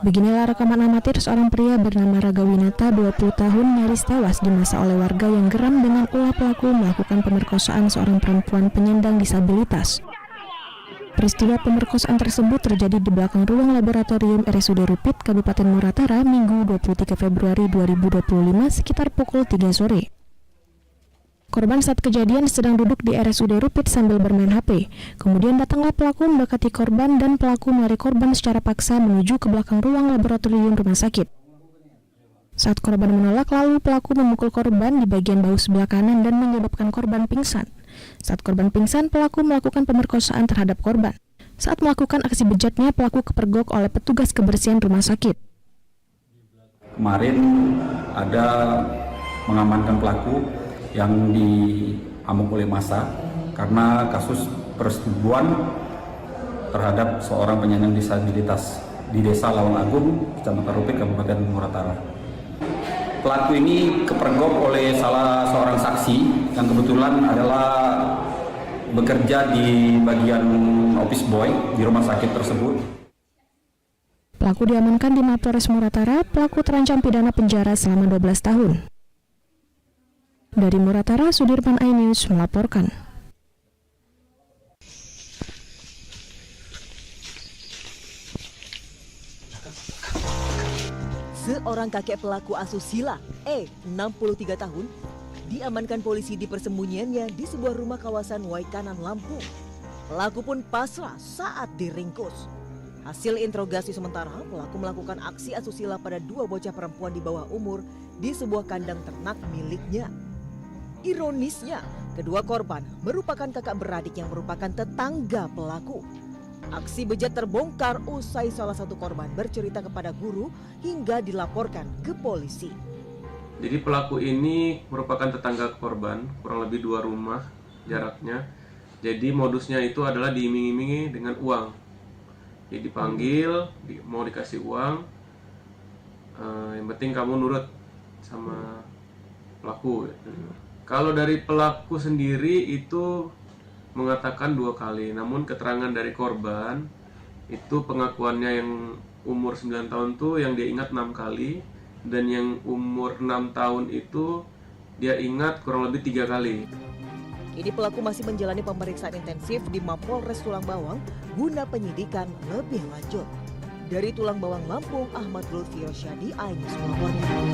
Beginilah rekaman amatir seorang pria bernama Raga Winata, 20 tahun, nyaris tewas dimasa oleh warga yang geram dengan ulah pelaku melakukan pemerkosaan seorang perempuan penyandang disabilitas. Peristiwa pemerkosaan tersebut terjadi di belakang ruang laboratorium RSUD Rupit, Kabupaten Muratara, Minggu 23 Februari 2025 sekitar pukul 3 sore. Korban saat kejadian sedang duduk di RSUD Rupit sambil bermain HP. Kemudian datanglah pelaku mendekati korban dan pelaku menarik korban secara paksa menuju ke belakang ruang laboratorium rumah sakit. Saat korban menolak, lalu pelaku memukul korban di bagian bahu sebelah kanan dan menyebabkan korban pingsan. Saat korban pingsan, pelaku melakukan pemerkosaan terhadap korban. Saat melakukan aksi bejatnya, pelaku kepergok oleh petugas kebersihan rumah sakit. Kemarin ada mengamankan pelaku yang diamuk oleh massa karena kasus persetubuhan terhadap seorang penyandang disabilitas di Desa Lawang Agung, Kecamatan Rupit, Kabupaten Muratara. Pelaku ini kepergok oleh salah seorang saksi yang kebetulan adalah bekerja di bagian office boy di rumah sakit tersebut. Pelaku diamankan di Mapolres Muratara. Pelaku terancam pidana penjara selama 12 tahun. Dari Muratara, Sudirman iNews melaporkan. Seorang kakek pelaku asusila, 63 tahun, diamankan polisi di persembunyiannya di sebuah rumah kawasan Waikanan, Lampung. Pelaku pun pasrah saat diringkus. Hasil interogasi sementara, pelaku melakukan aksi asusila pada dua bocah perempuan di bawah umur di sebuah kandang ternak miliknya. Ironisnya, kedua korban merupakan kakak beradik yang merupakan tetangga pelaku. Aksi bejat terbongkar usai salah satu korban bercerita kepada guru hingga dilaporkan ke polisi. Jadi pelaku ini merupakan tetangga korban, kurang lebih 2 rumah jaraknya. Jadi modusnya itu adalah diiming-imingi dengan uang. Jadi dipanggil, mau dikasih uang, yang penting kamu nurut sama pelaku. Kalau dari pelaku sendiri itu mengatakan 2 kali, namun keterangan dari korban itu pengakuannya yang umur 9 tahun tuh yang dia ingat 6 kali, dan yang umur 6 tahun itu dia ingat kurang lebih 3 kali. Kini pelaku masih menjalani pemeriksaan intensif di Mapolres Tulang Bawang guna penyidikan lebih lanjut. Dari Tulang Bawang, Lampung, Ahmad Lutfi Rosyadi, iNews melaporkan.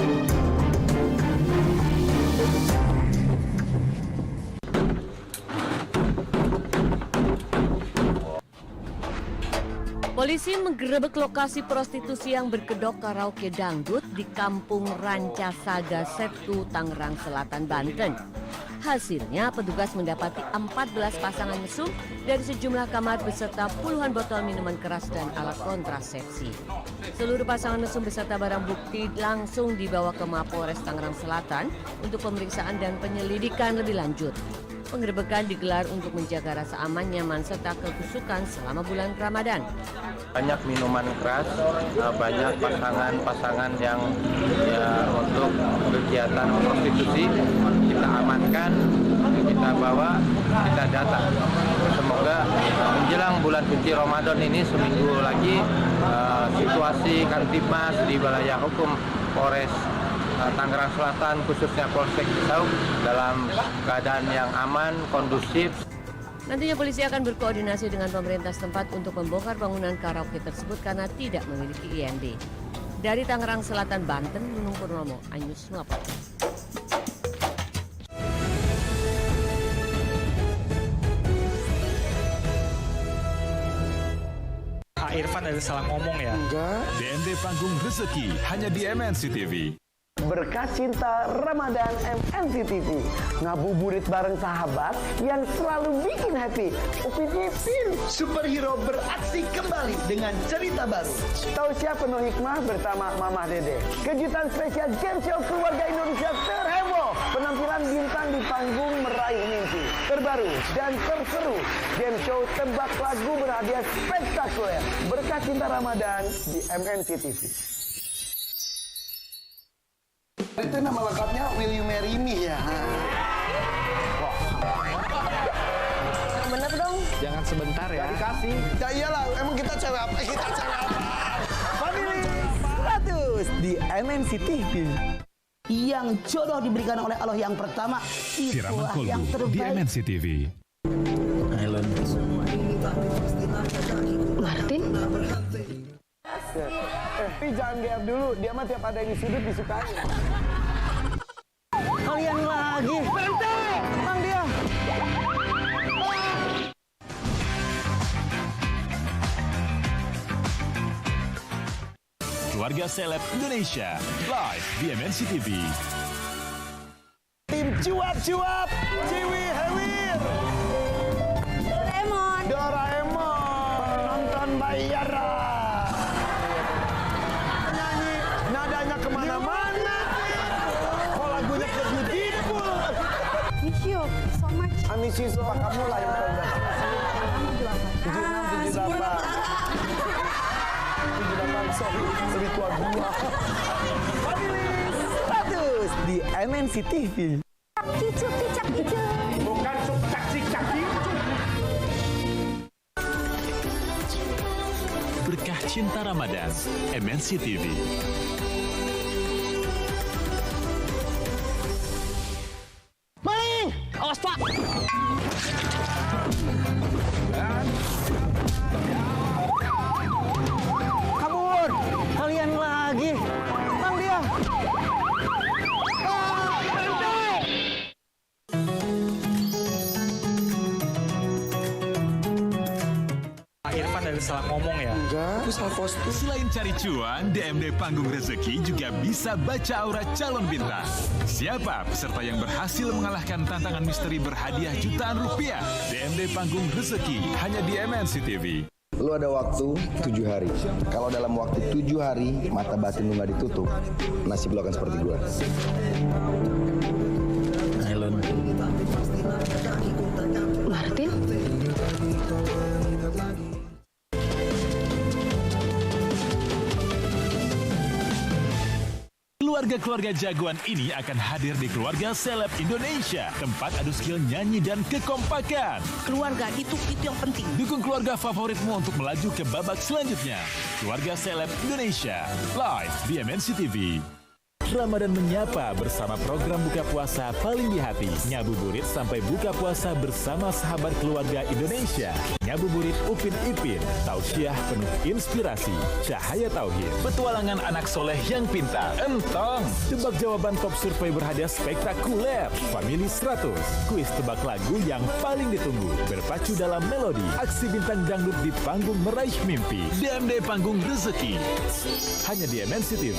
Polisi menggerebek lokasi prostitusi yang berkedok karaoke dangdut di Kampung Ranca Saga Setu, Tangerang Selatan, Banten. Hasilnya, petugas mendapati 14 pasangan mesum dari sejumlah kamar beserta puluhan botol minuman keras dan alat kontrasepsi. Seluruh pasangan mesum beserta barang bukti langsung dibawa ke Mapolres Tangerang Selatan untuk pemeriksaan dan penyelidikan lebih lanjut. Penggerebekan digelar untuk menjaga rasa aman, nyaman, serta kekusukan selama bulan Ramadan. Banyak minuman keras, banyak pasangan-pasangan yang untuk kegiatan prostitusi kita amankan, kita bawa, kita data. Semoga menjelang bulan suci Ramadan ini seminggu lagi situasi Kamtibmas di wilayah hukum Polres Tangerang Selatan, khususnya Polsek Cisauk, dalam keadaan yang aman, kondusif. Nantinya polisi akan berkoordinasi dengan pemerintah setempat untuk membongkar bangunan karaoke tersebut karena tidak memiliki IND. Dari Tangerang Selatan, Banten, Nunung Purnomo, iNews melaporkan. Irfan ada salah ngomong ya? Enggak. DND Panggung Rezeki hanya di MNC TV. Berkah cinta Ramadan MNC TV. Ngabuburit bareng sahabat yang selalu bikin happy. Upin Ipin, superhero beraksi kembali dengan cerita baru. Tahu siapa penuh hikmah bersama Mama Dede. Kejutan spesial game show keluarga Indonesia terheboh. Penampilan bintang di panggung meraih mimpi. Terbaru dan terseru. Game show tebak lagu berhadiah spektakuler. Berkah cinta Ramadan di MNC TV. Itu nama lengkapnya Will You Marry Me ya? Bener dong. Jangan sebentar ya. Dikasih. Ya iyalah, emang kita cewek apa? Family. di MNC TV. Yang jodoh diberikan oleh Allah yang pertama, itulah yang Kolbu di terbaik. MNC TV. Martin? Jangan GR dulu, dia mah tiap ada yang di sudut disukai. Kalian lagi. Berhenti! Tenang dia. Keluarga Seleb Indonesia live di MNC TV. Tim cuap-cuap, Ciwi Hewir. Doraemon. Penonton Bayara. Nyanyi, nadanya kemana-mana. Kok lagunya ke Beautiful. Miss you so much. Amisi suka kamu lah yang paling banyak. 76, 78, sorry, lebih tua gua. Family 100 di MNC TV. Bukan cak-cik-caki. Berkah Cinta Ramadan, MNC TV. Maling! Awas pak! Kabur! Kalian lagi! Tenang dia! Pak Irfan ada salah ngomong ya? Enggak, itu salah kostum. Selain cari cuan, DMD Panggung Rezeki juga bisa baca aura calon bintang. Siapa peserta yang berhasil mengalahkan tantangan misteri berhadiah jutaan rupiah? DMD Panggung Rezeki hanya di MNC TV. Lu ada waktu 7 hari. Kalau dalam waktu 7 hari mata batin lu nggak ditutup, nasib lu akan seperti gua. Martin? Keluarga-keluarga jagoan ini akan hadir di Keluarga Seleb Indonesia. Tempat adu skill nyanyi dan kekompakan. Keluarga itu yang penting. Dukung keluarga favoritmu untuk melaju ke babak selanjutnya. Keluarga Seleb Indonesia, live di MNC TV. Ramadan menyapa bersama program buka puasa paling di hati. Ngabuburit sampai buka puasa bersama sahabat keluarga Indonesia. Ngabuburit Upin Ipin, tausiah penuh inspirasi, cahaya tauhid, petualangan anak soleh yang pintar, entong, tebak jawaban top survei berhadiah spektakuler, Family 100, kuis tebak lagu yang paling ditunggu, berpacu dalam melodi, aksi bintang dangdut di panggung meraih mimpi, DMD Panggung Rezeki, hanya di MNC TV.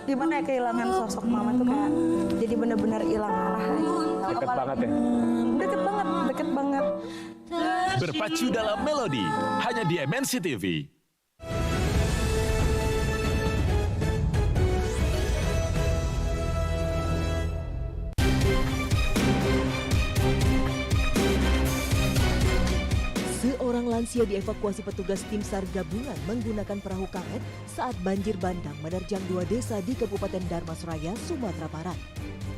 Gimana ya kehilangan sosok mama tuh kayak jadi bener-bener hilang arah aja. Deket banget ya? Deket banget. Berpacu dalam melodi, hanya di MNC TV. Seorang lansia dievakuasi petugas tim SAR gabungan menggunakan perahu karet saat banjir bandang menerjang 2 desa di Kabupaten Dharmasraya, Sumatera Barat.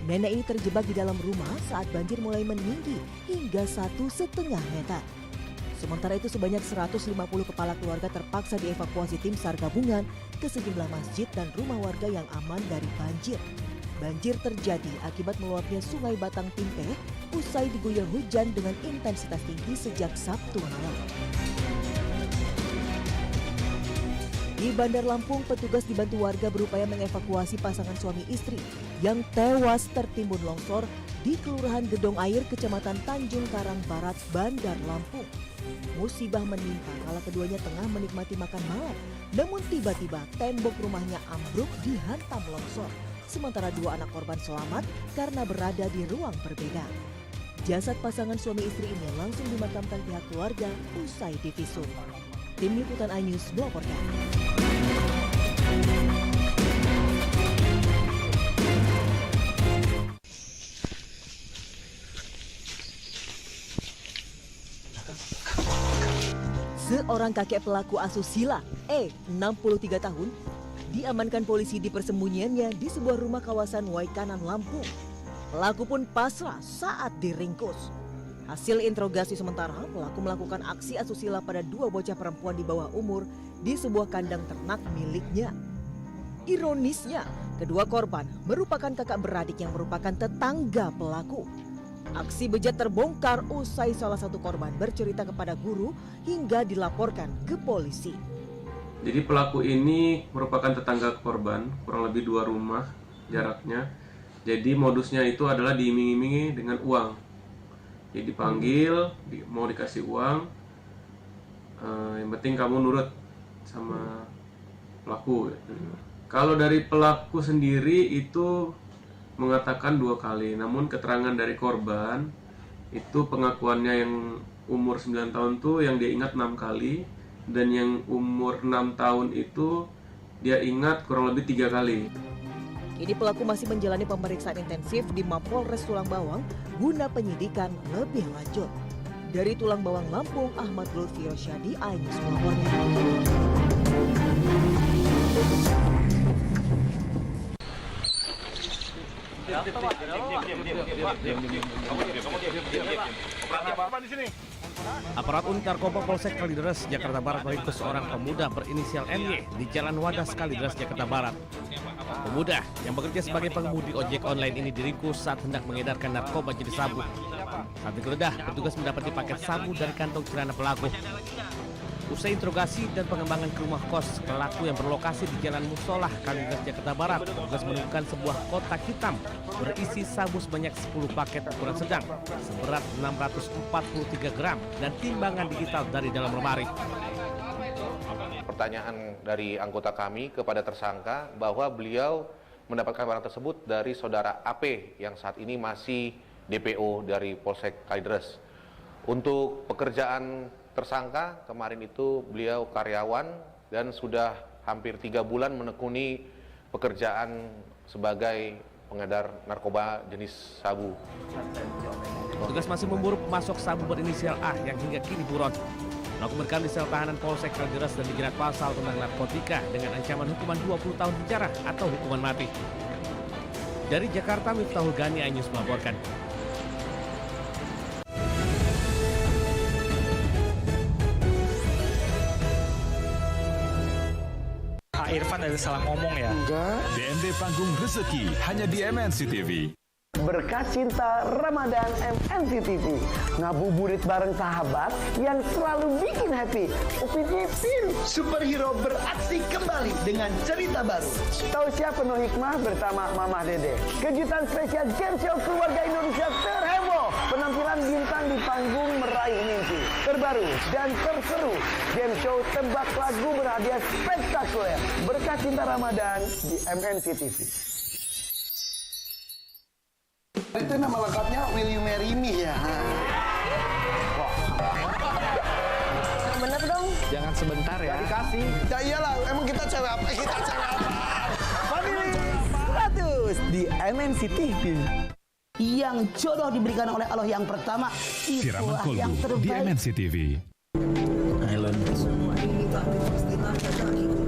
Nenek ini terjebak di dalam rumah saat banjir mulai meninggi hingga 1,5 meter. Sementara itu sebanyak 150 kepala keluarga terpaksa dievakuasi tim SAR gabungan ke sejumlah masjid dan rumah warga yang aman dari banjir. Banjir terjadi akibat meluapnya Sungai Batang Timpe usai diguyur hujan dengan intensitas tinggi sejak Sabtu malam. Di Bandar Lampung, petugas dibantu warga berupaya mengevakuasi pasangan suami istri yang tewas tertimbun longsor di Kelurahan Gedong Air, Kecamatan Tanjung Karang Barat, Bandar Lampung. Musibah menimpa kala keduanya tengah menikmati makan malam, namun tiba-tiba tembok rumahnya ambruk dihantam longsor. Sementara 2 anak korban selamat karena berada di ruang berbeda. Jasad pasangan suami istri ini langsung dimakamkan pihak keluarga usai divisum. Tim Liputan iNews melaporkan. Seorang kakek pelaku asusila, 63 tahun, diamankan polisi di persembunyiannya di sebuah rumah kawasan Waikanan, Lampung. Pelaku pun pasrah saat diringkus. Hasil interogasi sementara, pelaku melakukan aksi asusila pada 2 bocah perempuan di bawah umur di sebuah kandang ternak miliknya. Ironisnya, kedua korban merupakan kakak beradik yang merupakan tetangga pelaku. Aksi bejat terbongkar usai salah satu korban bercerita kepada guru hingga dilaporkan ke polisi. Jadi pelaku ini merupakan tetangga korban, kurang lebih 2 rumah jaraknya. Jadi modusnya itu adalah diiming-imingi dengan uang. Jadi dipanggil, mau dikasih uang, yang penting kamu nurut sama pelaku. Kalau dari pelaku sendiri itu mengatakan 2 kali, namun keterangan dari korban itu pengakuannya yang umur 9 tahun tuh yang dia ingat 6 kali, dan yang umur 6 tahun itu dia ingat kurang lebih 3 kali. Kini pelaku masih menjalani pemeriksaan intensif di Mapolres Tulang Bawang guna penyidikan lebih lanjut. Dari Tulang Bawang, Lampung, Ahmad Lutfi Rosyadi, iNews melaporkan. Aparat unit narkoba Polsek Kalideres, Jakarta Barat meringkus seorang pemuda berinisial MY di Jalan Wadas Kalideres, Jakarta Barat. Pemuda yang bekerja sebagai pengemudi ojek online ini diringkus saat hendak mengedarkan narkoba jenis sabu. Saat digeledah, petugas mendapati paket sabu dari kantong celana pelaku. Usai interogasi dan pengembangan ke rumah kos pelaku yang berlokasi di Jalan Musolah, Kalideres, Jakarta Barat, petugas menemukan sebuah kotak hitam berisi sabu sebanyak 10 paket ukuran sedang seberat 643 gram dan timbangan digital dari dalam lemari. Pertanyaan dari anggota kami kepada tersangka bahwa beliau mendapatkan barang tersebut dari saudara AP yang saat ini masih DPO dari Polsek Kalideres. Untuk pekerjaan tersangka, kemarin itu beliau karyawan dan sudah hampir 3 bulan menekuni pekerjaan sebagai pengedar narkoba jenis sabu. Petugas masih memburu pemasok sabu berinisial A yang hingga kini buron. Pelaku merekam di sel tahanan Polsek Kalideres dan dijerat pasal tentang narkotika dengan ancaman hukuman 20 tahun penjara atau hukuman mati. Dari Jakarta, Miftahul Gani, iNews melaporkan. Irfan ada salah ngomong ya? Enggak. DND Panggung Rezeki hanya di MNC TV. Berkah cinta Ramadan MNC TV. Ngabuburit bareng sahabat yang selalu bikin happy. Upin Ipin, superhero beraksi kembali dengan cerita baru. Tausiah penuh hikmah bersama Mama Dede. Kejutan spesial game show keluarga Indonesia terheboh. Penampilan bintang di panggung meraih mimpi. Terbaru dan terseru. Game show tebak lagu berhadiah spektakuler. Berkah cinta Ramadan di MNC TV. Itu nama lengkapnya Will You Marry Me ya? Bener dong. Jangan sebentar ya. Gak dikasih. Ya iyalah, emang kita cewek apa? Kita cewek apa? Family 100 di MNC TV. Yang jodoh diberikan oleh Allah yang pertama, itulah yang terbaik. Di MNC TV.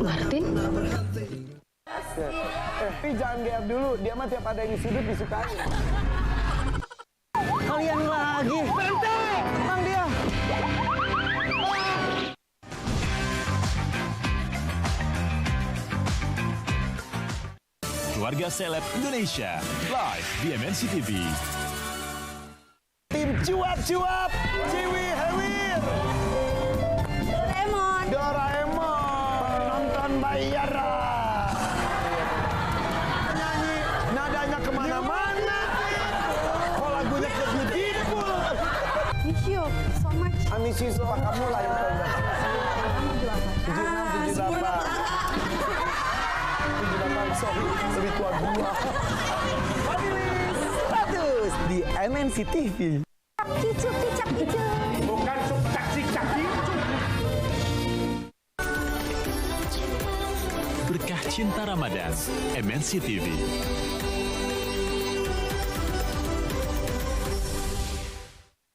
Martin? Tapi jangan GF dulu, dia mah tiap ada yang di sudut disukai. Kalian lagi. Berhenti! Tenang dia. Keluarga Seleb Indonesia, live di MNC TV. Tim cuap-cuap, Ciwi Hewir. Doraemon. Penonton Bayara. Nyanyi, nadanya kemana-mana. Kok lagunya ke Beautiful. Miss you so much. Amisi suka kamu lah yang tahu. 76, 78. Sorry, lebih tua gua. Family 100 di MNC TV. Kicuk. Bukan cak-cik-cak. Berkah cinta Ramadan, MNC TV.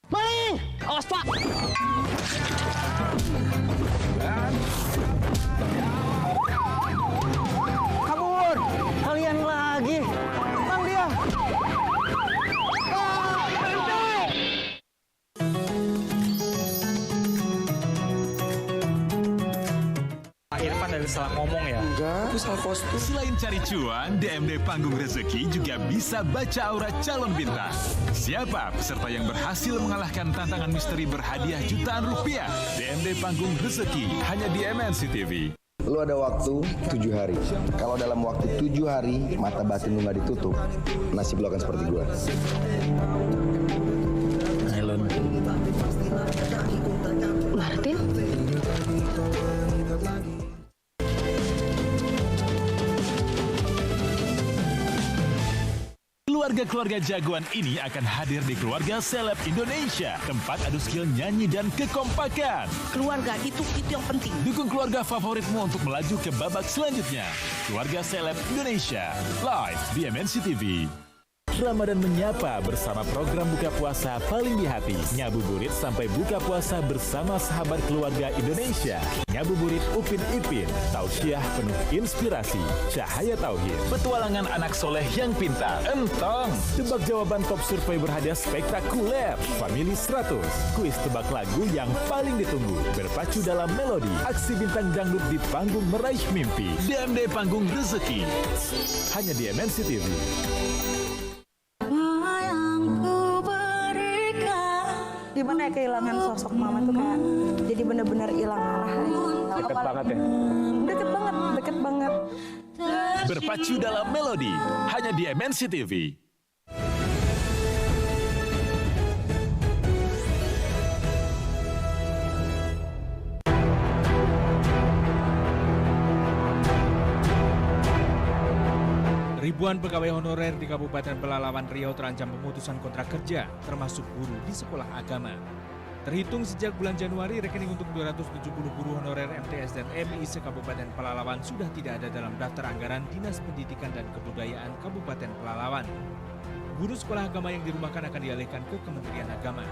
Maling! Awas Pak! Kabur! Kalian lagi! Bang dia! ada salah ngomong ya? Enggak, aku salah kostum. Selain cari cuan, DMD Panggung Rezeki juga bisa baca aura calon bintang. Siapa peserta yang berhasil mengalahkan tantangan misteri berhadiah jutaan rupiah? DMD Panggung Rezeki hanya di MNC TV. Lu ada waktu 7 hari. Kalau dalam waktu 7 hari mata batin lu nggak ditutup, nasib lu akan seperti gua. Martin? Keluarga-keluarga jagoan ini akan hadir di Keluarga Seleb Indonesia. Tempat adu skill nyanyi dan kekompakan. Keluarga itu yang penting. Dukung keluarga favoritmu untuk melaju ke babak selanjutnya. Keluarga Seleb Indonesia. Live di MNC TV. Ramadan menyapa bersama program buka puasa paling di hati. Ngabuburit sampai buka puasa bersama sahabat keluarga Indonesia. Ngabuburit Upin Ipin, tausiah penuh inspirasi, cahaya tauhid, petualangan anak soleh yang pintar, entong, tebak jawaban top survei berhadiah spektakuler, Family 100, kuis tebak lagu yang paling ditunggu, berpacu dalam melodi, aksi bintang dangdut di panggung meraih mimpi, DMD Panggung Rezeki, hanya di MNC TV. Gimana ya kehilangan sosok mama tuh kayak jadi benar-benar hilang arah aja. Deket banget ya? Deket banget. Berpacu dalam melodi, hanya di MNC TV. Ribuan pegawai honorer di Kabupaten Pelalawan Riau terancam pemutusan kontrak kerja, termasuk guru di sekolah agama. Terhitung sejak bulan Januari, rekening untuk 270 guru honorer MTS dan MI se-Kabupaten Pelalawan sudah tidak ada dalam daftar anggaran Dinas Pendidikan dan Kebudayaan Kabupaten Pelalawan. Guru sekolah agama yang dirumahkan akan dialihkan ke Kementerian Agama.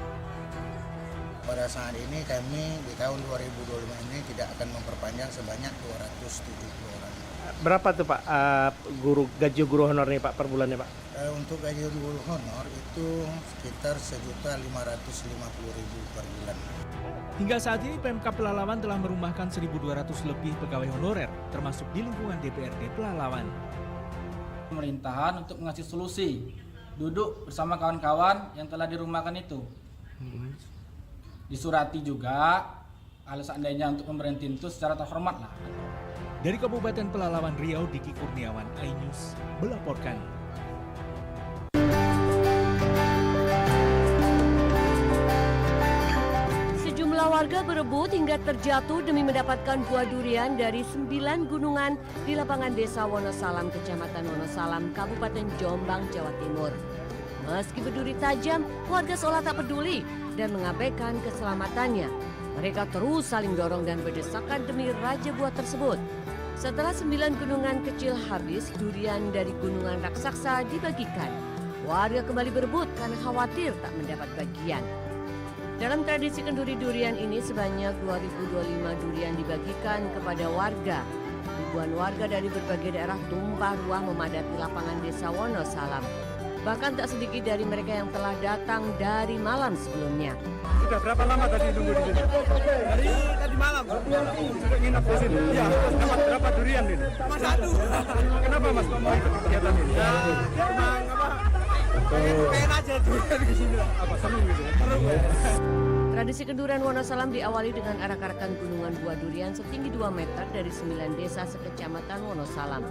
Pada saat ini kami di tahun 2025 ini tidak akan memperpanjang sebanyak 270 orang. Berapa tuh Pak gaji guru honor nih Pak per bulannya Pak? Untuk gaji guru honor itu sekitar 1.550.000 per bulan. Hingga saat ini Pemkab Pelalawan telah merumahkan 1.200 lebih pegawai honorer, termasuk di lingkungan DPRD Pelalawan. Pemerintahan untuk mengasih solusi, duduk bersama kawan-kawan yang telah dirumahkan itu. Disurati juga, kalau seandainya untuk pemberhentian itu secara terhormat lah. Dari Kabupaten Pelalawan Riau, Diki Kurniawan, iNews melaporkan. Sejumlah warga berebut hingga terjatuh demi mendapatkan buah durian dari 9 gunungan di lapangan Desa Wonosalam, Kecamatan Wonosalam, Kabupaten Jombang, Jawa Timur. Meski berduri tajam, warga seolah tak peduli dan mengabaikan keselamatannya. Mereka terus saling dorong dan berdesakan demi raja buah tersebut. Setelah 9 gunungan kecil habis, durian dari gunungan raksasa dibagikan. Warga kembali berebut karena khawatir tak mendapat bagian. Dalam tradisi kenduri durian ini sebanyak 2.025 durian dibagikan kepada warga. Ribuan warga dari berbagai daerah tumpah ruah memadati lapangan Desa Wonosalam. Bahkan tak sedikit dari mereka yang telah datang dari malam sebelumnya. Sudah berapa lama tadi tunggu di sini? Dari tadi malam. Sudah nginap di sini? Iya. Dapat berapa durian ini? Mas 1. Kenapa Mas kok mau ikut kegiatan ini? Ya, emang apa? Pengen aja durian di sini. Apa seru gitu? Seru. Tradisi kenduran Wonosalam diawali dengan arak-arakan gunungan buah durian setinggi 2 meter dari 9 desa sekecamatan Wonosalam.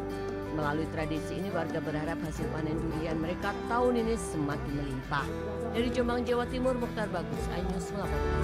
Melalui tradisi ini warga berharap hasil panen durian mereka tahun ini semakin melimpah. Dari Jombang, Jawa Timur, Mukhtar Bagus, iNews melaporkan.